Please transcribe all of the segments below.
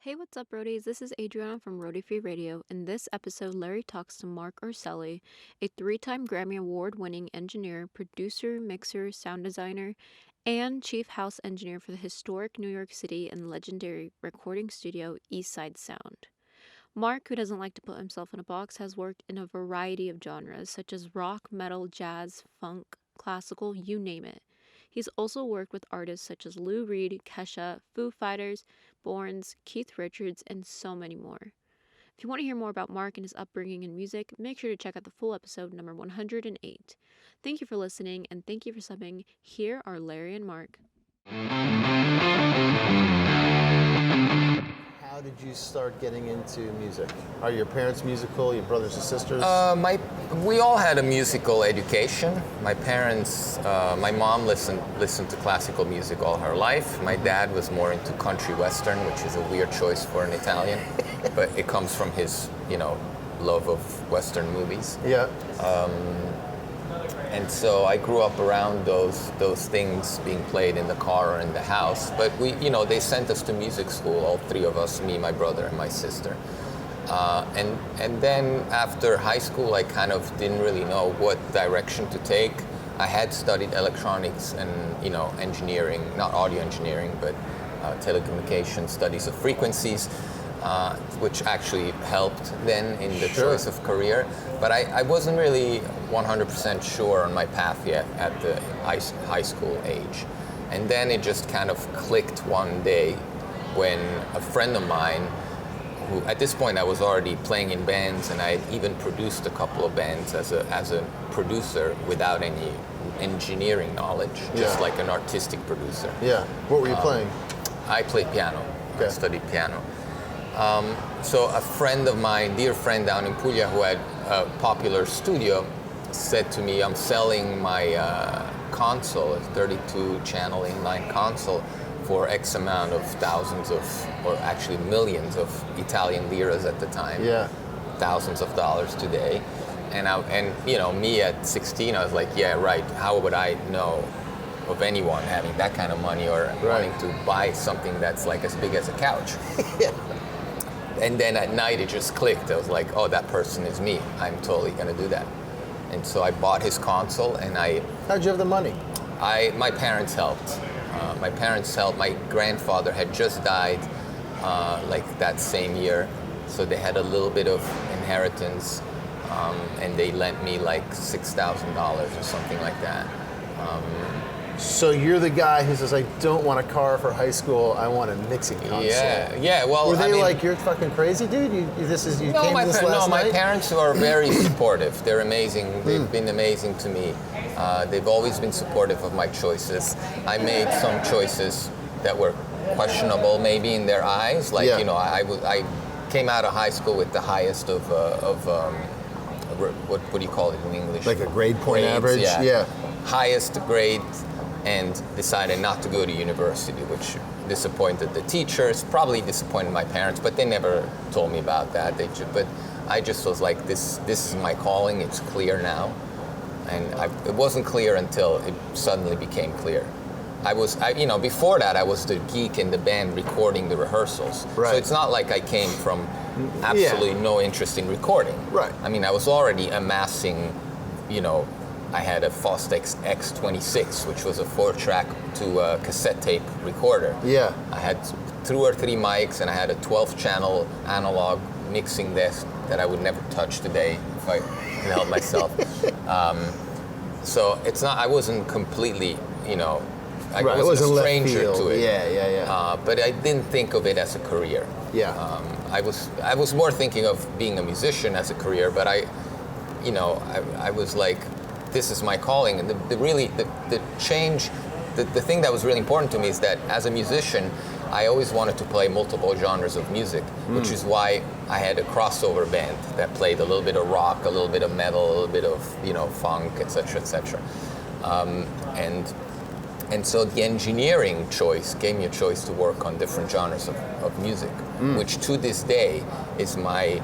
Hey, what's up, Roadies? This is Adriana from Roadie Free Radio. In this episode, Larry talks to Marc Urselli, a three-time Grammy Award-winning engineer, producer, mixer, sound designer, and chief house engineer for the historic New York City and legendary recording studio Eastside Sound. Marc, who doesn't like to put himself in a box, has worked in a variety of genres such as rock, metal, jazz, funk, classical, you name it. He's also worked with artists such as Lou Reed, Kesha, Foo Fighters, Børns, Keith Richards, and so many more. If you want to hear more about Marc and his upbringing in music, make sure to check out the full episode number 108. Thank you for listening, and thank you for subbing. Here are Larry and Marc. How did you start getting into music? Are your parents musical, your brothers and sisters? We all had a musical education. My parents, my mom listened to classical music all her life. My dad was more into country western, which is a weird choice for an Italian, but it comes from his, love of western movies. Yeah. And so I grew up around those things being played in the car or in the house. But they sent us to music school, all three of us, me, my brother, and my sister. And then after high school, I kind of didn't really know what direction to take. I had studied electronics and engineering, not audio engineering, but telecommunication studies of frequencies. Which actually helped then in the choice of career. But I wasn't really 100% sure on my path yet at the high school age. And then it just kind of clicked one day when a friend of mine, who at this point I was already playing in bands and I had even produced a couple of bands as a producer without any engineering knowledge, just like an artistic producer. Yeah. What were you playing? I played piano. Okay. I studied piano. So a friend of mine, dear friend down in Puglia who had a popular studio, said to me, I'm selling my console, a 32-channel inline console, for X amount of thousands of, or actually millions of Italian liras at the time. Yeah. Thousands of dollars today. And me at 16, I was like, yeah, right, how would I know of anyone having that kind of money or wanting to buy something that's like as big as a couch? Yeah. And then at night it just clicked. I was like, oh, that person is me. I'm totally gonna do that. And so I bought his console and How'd you have the money? My parents helped. My grandfather had just died like that same year. So they had a little bit of inheritance and they lent me like $6,000 or something like that. So you're the guy who says, I don't want a car for high school, I want a mixing console. Yeah. Well, were they like, you're fucking crazy, dude? You came to this last night? No, my parents are very supportive. They're amazing. They've been amazing to me. They've always been supportive of my choices. I made some choices that were questionable, maybe in their eyes. Like, I came out of high school with the highest of what do you call it in English? Like a grade point Grades, average? Yeah. Highest grade, and decided not to go to university, which disappointed the teachers, probably disappointed my parents, but they never told me about that. But I just was like, this is my calling, it's clear now. And it wasn't clear until it suddenly became clear. Before that I was the geek in the band recording the rehearsals. Right. So it's not like I came from absolutely no interest in recording. Right. I mean, I was already amassing, I had a Fostex X26, which was a 4-track to cassette tape recorder. Yeah. I had 2 or 3 mics, and I had a 12-channel analog mixing desk that I would never touch today if I could help myself. So it's not. I wasn't completely, I wasn't a stranger to it. Yeah. But I didn't think of it as a career. Yeah. I was more thinking of being a musician as a career, but I was like, this is my calling. And the change, the thing that was really important to me is that as a musician, I always wanted to play multiple genres of music, which is why I had a crossover band that played a little bit of rock, a little bit of metal, a little bit of funk, etc., etc. And so the engineering choice gave me a choice to work on different genres of music, which to this day is my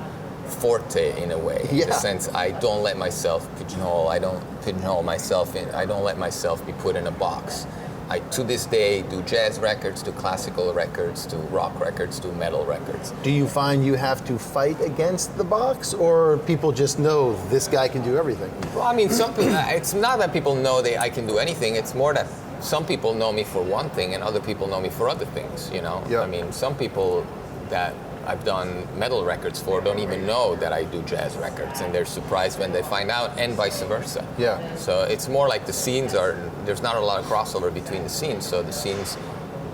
forte in a way, in the sense I don't let myself pigeonhole. I don't pigeonhole myself in. I don't let myself be put in a box. I to this day do jazz records, do classical records, do rock records, do metal records. Do you find you have to fight against the box, or people just know this guy can do everything? Well, I mean, some people, it's not that people know I can do anything. It's more that some people know me for one thing and other people know me for other things, you know? Yeah. I mean, some people that I've done metal records for don't even know that I do jazz records, and they're surprised when they find out, and vice versa. Yeah. So it's more like there's not a lot of crossover between the scenes, so the scenes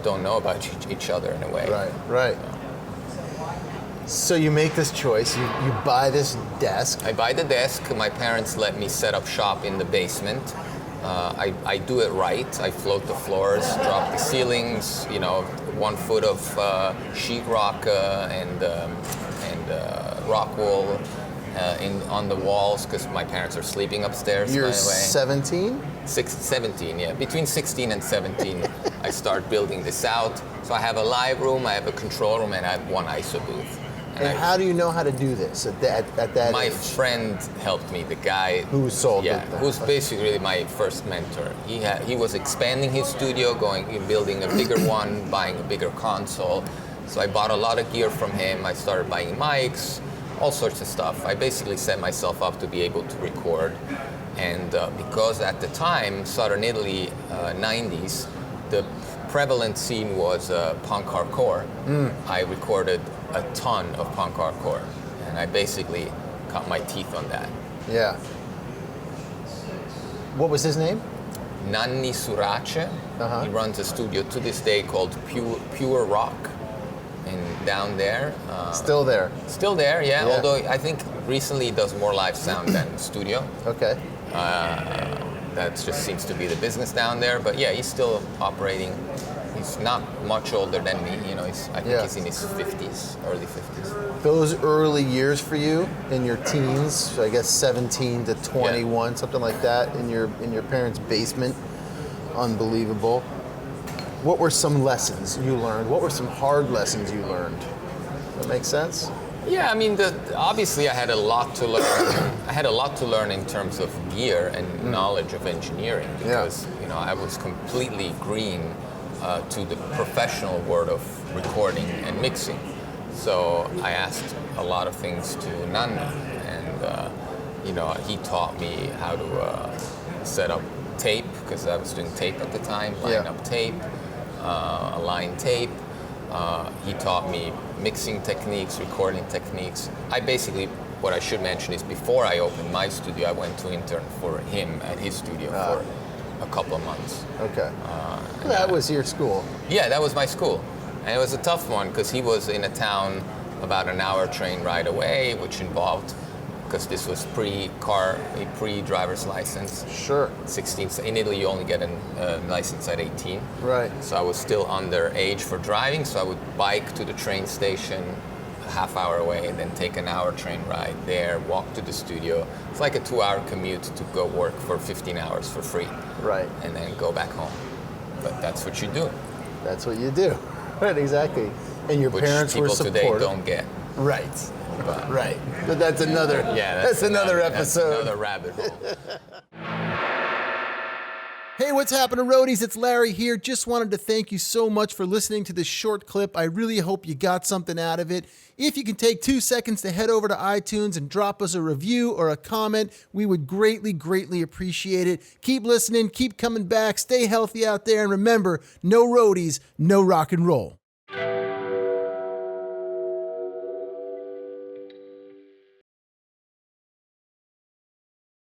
don't know about each other in a way. Right. So you make this choice, you buy this desk. I buy the desk. My parents let me set up shop in the basement. I do it right. I float the floors, drop the ceilings, 1 foot of sheetrock and rock wool on the walls, because my parents are sleeping upstairs. You're by the way. 17? 17, yeah. Between 16 and 17, I start building this out. So I have a live room, I have a control room, and I have 1 ISO booth. And how do you know how to do this at that My age? friend helped me, the guy Who sold it? who's basically my first mentor. He was expanding his studio, building a bigger one, buying a bigger console. So I bought a lot of gear from him. I started buying mics, all sorts of stuff. I basically set myself up to be able to record. And because at the time, Southern Italy, 90s, the prevalent scene was punk hardcore. I recorded a ton of punk hardcore, and I basically cut my teeth on that. Yeah. What was his name? Nanni Surace. He runs a studio to this day called Pure Rock, and down there. Still there. Still there, yeah. Although I think recently he does more live sound than studio. Okay. That just seems to be the business down there. But yeah, he's still operating. He's not much older than me. I think he's in his 50s, early 50s. Those early years for you in your teens, I guess 17 to 21, something like that, in your parents' basement, unbelievable. What were some lessons you learned? What were some hard lessons you learned? Does that make sense? Yeah, I mean, obviously I had a lot to learn. I had a lot to learn in terms of gear and knowledge of engineering, because I was completely green to the professional world of recording and mixing. So I asked a lot of things to Nanni, and he taught me how to set up tape, because I was doing tape at the time, line up tape, align tape. He taught me mixing techniques, recording techniques. What I should mention is, before I opened my studio, I went to intern for him at his studio for a couple of months. Okay. That was your school. Yeah, that was my school. And it was a tough one, because he was in a town about an hour train ride away, which involved, because this was pre-driver's license. Sure. 16. In Italy, you only get a license at 18. Right. So I was still underage for driving, so I would bike to the train station a half hour away, and then take an hour train ride there, walk to the studio. It's like a 2-hour commute to go work for 15 hours for free. Right. And then go back home. But that's what you do. That's what you do. Right, exactly. And your parents were supportive. Which people today don't get. Right. Right. But that's another that's another episode. That's another rabbit hole. Hey, what's happening, roadies? It's Larry here. Just wanted to thank you so much for listening to this short clip. I really hope you got something out of it. If you can take 2 seconds to head over to iTunes and drop us a review or a comment, we would greatly, greatly appreciate it. Keep listening, keep coming back, stay healthy out there, and remember, no roadies, no rock and roll.